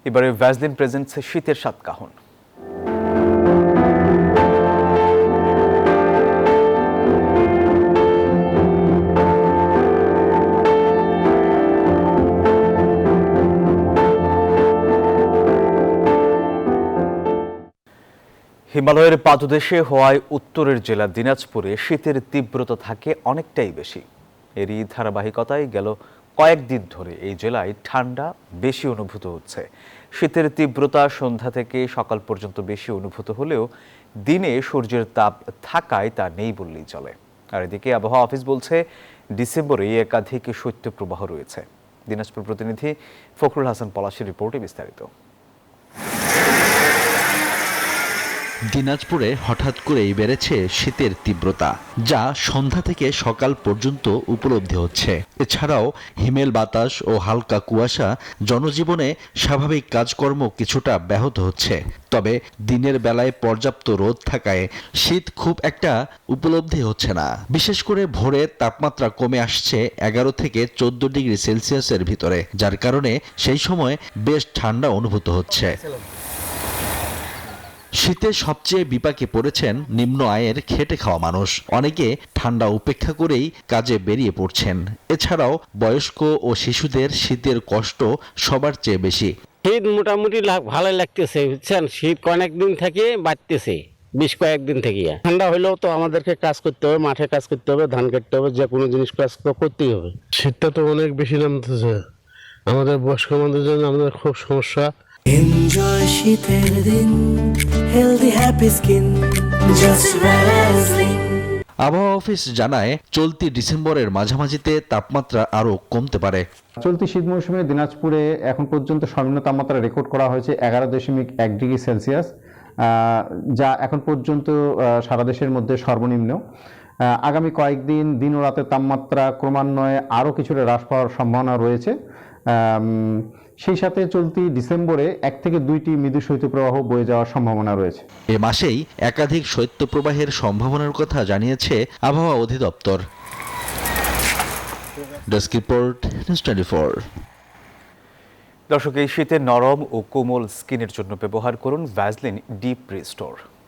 এবারে Vaseline presents শীতের সাতকাহন। হিমালয়ের পাদদেশে হওয়ায় উত্তরের জেলা দিনাজপুরে শীতের তীব্রতা থাকে অনেকটাই বেশি। এরই ধারাবাহিকতায় গেল কয়েকদিন ধরে এই জেলায় ঠান্ডা বেশি অনুভূত হচ্ছে। শীতের তীব্রতা সন্ধ্যা থেকে সকাল পর্যন্ত বেশি অনুভূত হলেও দিনে সূর্যের তাপ থাকায় তা নেই বললেই চলে। আর এদিকে আবহাওয়া অফিস বলছে ডিসেম্বরে একাধিক শৈত্যপ্রবাহ রয়েছে। দিনাজপুর প্রতিনিধি ফখরুল হাসান পলাশের রিপোর্টে বিস্তারিত। দিনাজপুরে হঠাৎ করেই বেড়েছে শীতের তীব্রতা, যা সন্ধ্যা থেকে সকাল পর্যন্ত উপলব্ধি হচ্ছে। এছাড়াও হিমেল বাতাস ও হালকা কুয়াশা জনজীবনে স্বাভাবিক কাজকর্ম কিছুটা ব্যাহত হচ্ছে। তবে দিনের বেলায় পর্যাপ্ত রোদ থাকায় শীত খুব একটা উপলব্ধি হচ্ছে না। বিশেষ করে ভোরে তাপমাত্রা কমে আসছে 11 থেকে 14 ডিগ্রি সেলসিয়াসের ভিতরে, যার কারণে সেই সময় বেশ ঠান্ডা অনুভূত হচ্ছে। শীতে সবচেয়ে বিপাকে পড়েছেন নিম্ন আয়ের খেটে খাওয়া মানুষ। অনেকে ঠান্ডা উপেক্ষা করেই কাজে বেরিয়ে পড়ছেন। এছাড়াও বয়স্ক ও শিশুদের শীতের কষ্ট সবার চেয়ে বেশি। শীত মোটামুটি ভালোই লাগতেছে, বুঝছেন। শীত অনেকদিন থেকে বাড়তেছে, বেশ কয়েকদিন থেকে। ঠান্ডা হলেও তো আমাদেরকে কাজ করতে হবে, মাঠে কাজ করতে হবে, ধান কাটতে হবে, যে কোনো জিনিস কাজ তো করতেই হবে। শীতটা তো অনেক বেশি নামতেছে, আমাদের বয়স্ক মানুষদের জন্য আমাদের খুব সমস্যা। এনজয় শীতের দিন, healthy happy skin, just Vaseline. আবহাওয়া অফিস জানায় চলতি ডিসেম্বরের মাঝামাঝিতে তাপমাত্রা আরও কমতে পারে। চলতি শীত মৌসুমে দিনাজপুরে এখন পর্যন্ত সর্বনিম্ন তাপমাত্রা রেকর্ড করা হয়েছে 11.1 ডিগ্রি সেলসিয়াস, যা এখন পর্যন্ত সারা দেশের মধ্যে সর্বনিম্ন। আগামী কয়েকদিন দিন ও রাতের তাপমাত্রা ক্রমান্বয়ে আরও কিছুটা হ্রাস পাওয়ার সম্ভাবনা রয়েছে। সেই সাথে চলতি ডিসেম্বরে 1 থেকে 2টি মৃদু শৈত্যপ্রবাহ বয়ে যাওয়ার সম্ভাবনা রয়েছে। এ মাসেই একাধিক শৈত্যপ্রবাহের সম্ভাবনার কথা জানিয়েছে আবহাওয়া অধিদপ্তর। Desk report, news 24। দর্শক, এই শীতে নরম ও কোমল স্কিনের জন্য ব্যবহার করুন ভ্যাসলিন ডিপ রিস্টোর।